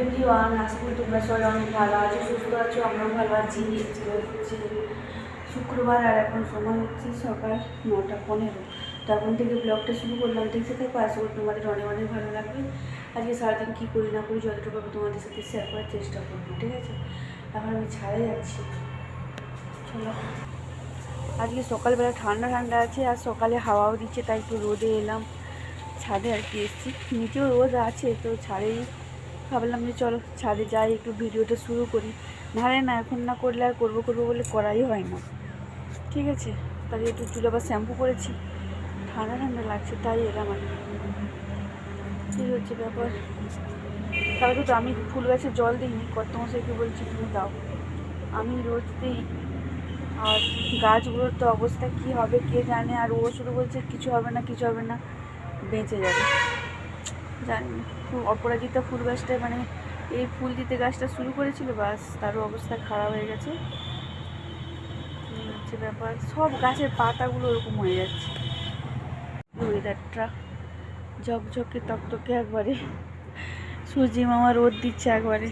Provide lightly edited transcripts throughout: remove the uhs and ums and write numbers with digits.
Everyone, আশা করি তোমরা সবাই অনেক ভালো আছো, সুস্থ আছো। আমরাও ভালো আছি। আজকে হচ্ছে শুক্রবার আর এখন সময় হচ্ছে সকাল 9:15। তখন থেকে ব্লগটা শুরু করলাম, দেখতে থাকো। আশা করি তোমাদের অনেক অনেক ভালো লাগবে। আজকে সারাদিন কী করি না করি যতটুকু আমি তোমাদের সাথে শেয়ার করার চেষ্টা করবো, ঠিক আছে? এখন আমি ছাড়ে যাচ্ছি, চলো। আজকে সকালবেলা ঠান্ডা ঠান্ডা আছে আর সকালে হাওয়াও দিচ্ছে, তাই একটু রোদে এলাম, ছাদে আর কি এসেছি। নিচেও রোদ আছে, তো ছাদেই ভাবলাম যে চলো ছাদে যাই, একটু ভিডিওটা শুরু করি। নাহলে না এখন না করলে আর করবো করবো বলে করাই হয় না, ঠিক আছে? তাই একটু চুলে আবার শ্যাম্পু করেছি, ঠান্ডা ঠান্ডা লাগছে তাই এলাম আর কী হচ্ছে ব্যাপার। তাহলে তো আমি ফুল গাছে জল দিইনি, কর্তমশাইকে বলছি তুমি দাও, আমি রোজ দিই। আর গাছগুলোর তো অবস্থা কী হবে কে জানে, আর ও শুধু বলছে কিছু হবে না কিছু হবে না, বেঁচে যাবে। জানি অপরাজিতা ফুল গাছটায় মানে এই ফুল দিতে গাছটা শুরু করেছিল, বাস তারও অবস্থা খারাপ হয়ে গেছে। হচ্ছে ব্যাপার, সব গাছের পাতাগুলো ওরকম হয়ে যাচ্ছে। ওয়েদারটা ঝকঝকে তকতকে একবারে, সূর্যি মামা রোদ দিচ্ছে একবারে।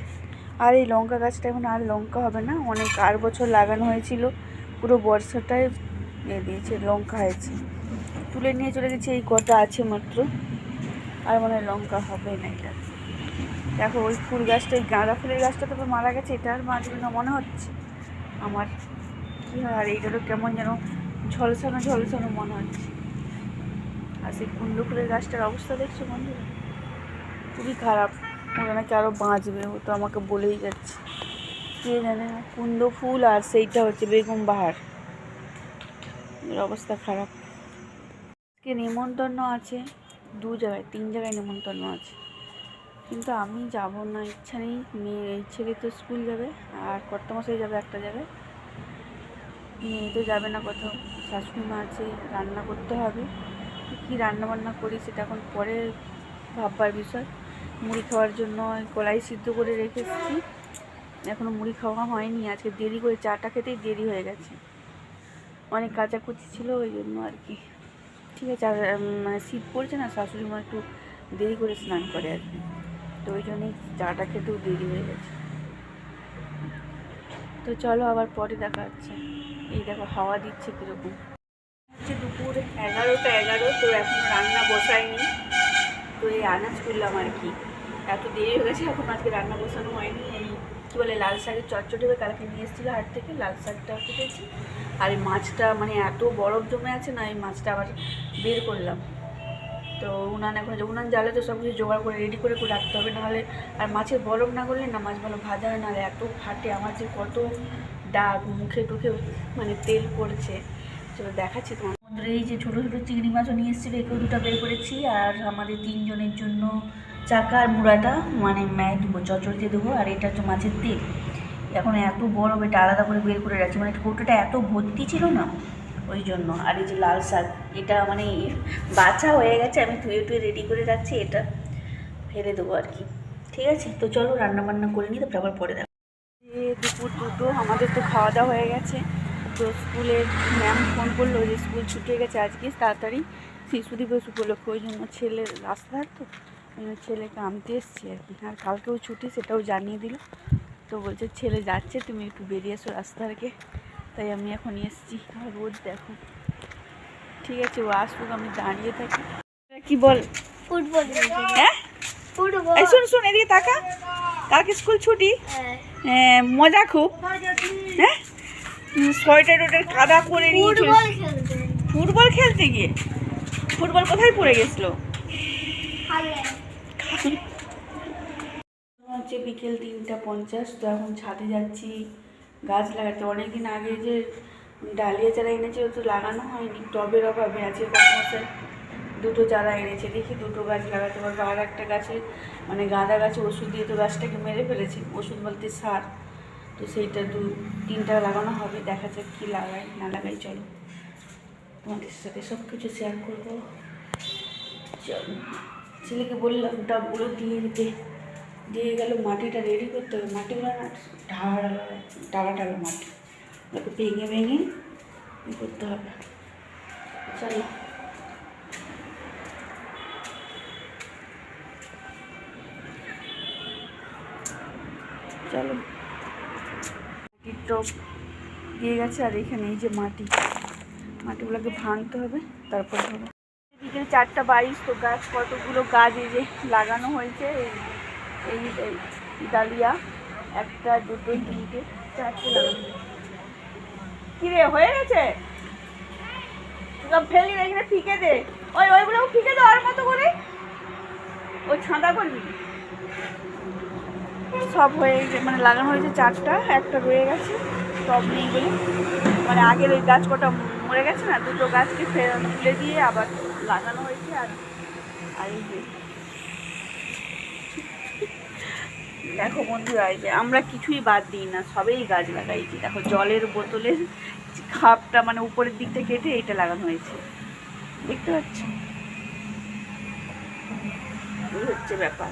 আর এই লঙ্কা গাছটা এখন আর লঙ্কা হবে না, অনেক আর বছর লাগানো হয়েছিল, পুরো বর্ষাটায় দিয়েছে, লঙ্কা হয়েছে। তুলে নিয়ে চলে গেছে, এই কটা আছে মাত্র, আর মনে হয় লঙ্কা হবে না। এটা দেখো, ওই ফুল গাছটা, এই গাঁদা ফুলের গাছটা তো মারা গেছে, এটা আর বাঁচবে না মনে হচ্ছে আমার। কী হয়, আর এইটারও কেমন যেন ঝলসানো ঝলসানো মনে হচ্ছে। আর সেই কুমড়ো ফুলের গাছটার অবস্থা দেখছো বন্ধুরা, খুবই খারাপ। ওরা নাকি আরও বাঁচবে, ও তো আমাকে বলেই যাচ্ছে। কে জানে, কুমড়ো ফুল আর সেইটা হচ্ছে বেগম বাহার, এর অবস্থা খারাপ। আজকে নেমন্তন্ন আছে 2 জায়গায় 3 জায়গায় নেমন্তন্ন আছে, কিন্তু আমি যাব না, ইচ্ছা নেই। মেয়ে ছেলে তো স্কুল যাবে আর কর্তামশাই যাবে একটা জায়গায়, মেয়ে তো যাবে না কোথাও। শাশুড়ি মা আছে, রান্না করতে হবে। কী রান্না বান্না করি সেটা এখন পরে ভাববার বিষয়। মুড়ি খাওয়ার জন্য কলাই সিদ্ধ করে রেখে এসেছি, এখনও মুড়ি খাওয়া হয়নি। আজকে দেরি করে চাটা খেতেই দেরি হয়ে গেছে, অনেক কাচাকুচি ছিল ওই জন্য আর কি, ঠিক আছে? আর মানে শীত পড়ছে না, শাশুড়ি মা একটু দেরি করে স্নান করে আর কি, তো ওই জন্যই চাটা খেতেও দেরি হয়ে গেছে। তো চলো আবার পরে দেখা হচ্ছে। এই দেখো হাওয়া দিচ্ছে কীরকম। হচ্ছে দুপুর 11টা 11, তো এখনও রান্না বসায়নি, তো এই আনাজ করলাম আর কি। এত দেরি হয়ে গেছে, এখন আজকে রান্না বসানো হয়নি। এই কী বলে, লাল শাকের চচ্চড়ি কালকে নিয়ে এসেছিলো হাট থেকে, লাল শাকটা কেটেছি। আর এই মাছটা মানে এত বরফ জমে আছে না, এই মাছটা আবার বের করলাম। তো উনান এখন উনান জ্বালে তো সব কিছু জোগাড় করে রেডি করে রাখতে হবে, নাহলে আর মাছের বরফ না করলে না মাছ ভালো ভাজা হয়, নাহলে এত ফাটে। আমার যে কত দাগ মুখে টুখে, মানে তেল পড়ছে। চলো দেখাচ্ছি তোমার। এই যে ছোটো ছোটো চিংড়ি মাছও নিয়ে এসেছিলো, একেও 2টা বের করেছি। আর আমাদের 3 জনের জন্য চাকা আর মুড়াটা মানে ম্যায় দেবো, চচ্চড়িতে দেবো। আর এটা হচ্ছে মাছের তেল, এখন এত বরফ, এটা আলাদা করে বের করে রাখছি, মানে কৌটোটা এত ভর্তি ছিল না ওই জন্য। আর এই যে লাল শাক, এটা মানে বাছা হয়ে গেছে, আমি ধুয়ে টুয়ে রেডি করে রাখছি, এটা ফেলে দেবো আর কি, ঠিক আছে? তো চলো রান্না বান্না করে নিই, তারপর আবার পরে দেখো। দুপুর 2টো, আমাদের তো খাওয়া দাওয়া হয়ে গেছে। তো স্কুলের ম্যাম ফোন করলো যে স্কুল ছুটি হয়ে গেছে আজকে তাড়াতাড়ি, শিশু দিবস উপলক্ষে, ওই জন্য ছেলের রাস্তাঘাট তো ওই জন্য ছেলেকে আনতে এসছি আর কি। আর কালকেও ছুটি, সেটাও জানিয়ে দিল। তো বলছে ছেলে যাচ্ছে, তুমি একটু বেরিয়ে এসো রাস্তাঘাটে, তাই আমি এখন এসছি। আর রোদ দেখো, ঠিক আছে ও আসুক, আমি দাঁড়িয়ে থাকি। কি বল? ফুটবল। হ্যাঁ ফুটবল। এই শোন শোন, এদিকে তাকা, কালকে স্কুল ছুটি, মজা খুব। হ্যাঁ, সোয়েটার ওটার কাদা করে নিয়ে ফুটবল খেলতে গিয়ে, ফুটবল কোথায় পড়ে গেছিলো? হচ্ছে বিকেল 3টা 50, তো এখন ছাদে যাচ্ছি গাছ লাগাতে। অনেকদিন আগে যে ডালিয়া চারা এনেছে, ও তো লাগানো হয়নি, টবের অভাবে আছে। কর্মচারী 2টো চারা এনেছে, দেখি 2টো গাছ লাগাতে পারবো। আর একটা গাছে মানে গাঁদা গাছে ওষুধ দিয়ে তো গাছটাকে মেরে ফেলেছি, ওষুধ বলতে সার, তো সেইটা 2-3টা লাগানো হবে। দেখা যাক কী লাগাই না লাগাই, চলো তোমাদের সাথে সব কিছু শেয়ার করবো। চলো, ছেলেকে বললাম টবগুলো দিয়ে দিতে, দিয়ে গেল। মাটিটা রেডি করতে হবে, মাটিগুলো না টালা টালা মাটি, ওকে ভেঙে ভেঙে করতে হবে। চলো চলো, মাটির টব দিয়ে গেছে, আর এখানে এই যে মাটিগুলোকে ভাঙতে হবে, তারপর হবে। বিকেল 4:22। তো গাছ কতগুলো গাছ এই যে লাগানো হয়েছে। এই ডালিয়া 1, 2, 3, 4টে লাগানো হয়েছে। কিরে হয়ে গেছে? সব ফেলি না, এখানে ফিকে দে, ওইগুলো ফিকে দে আর মতো করে, ওই ছাঁদা করবি। সব হয়ে মানে লাগানো হয়েছে 4টা, একটা রয়ে গেছে টব নেই বলে। মানে আগের ওই গাছ কটা মরে গেছে না, 2টো গাছকে তুলে দিয়ে আবার লাগানো হয়েছে। আর এই যে দেখো বন্ধুরা, এই যে আমরা কিছুই বাদ দিই না, সবেই গাছ লাগাইছি। দেখো জলের বোতলের খাপটা মানে উপরের দিকটা কেটে এইটা লাগানো হয়েছে, দেখতে পাচ্ছ? এই হচ্ছে ব্যাপার,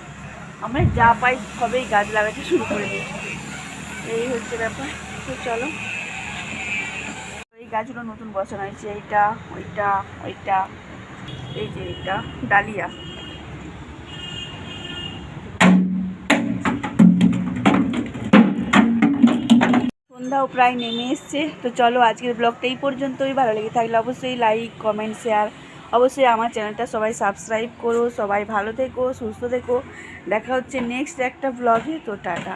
আমরা যা পাই সবেই গাছ লাগাতে শুরু করে দিয়েছি, এই হচ্ছে ব্যাপার। তো চলো, এই গাছগুলো নতুন বসানো হয়েছে, এইটা ওইটা এই যে এটা ডালিয়া। সন্ধ্যাও প্রায় নেমে এসছে। তো চলো, আজকের ব্লগটা এই পর্যন্তই। ভালো লেগে থাকলে অবশ্যই লাইক, কমেন্ট, শেয়ার, অবশ্যই আমার চ্যানেলটা সবাই সাবস্ক্রাইব করো। সবাই ভালো থেকো, সুস্থ থেকো। দেখা হচ্ছে নেক্সট একটা ব্লগে। তো টাটা।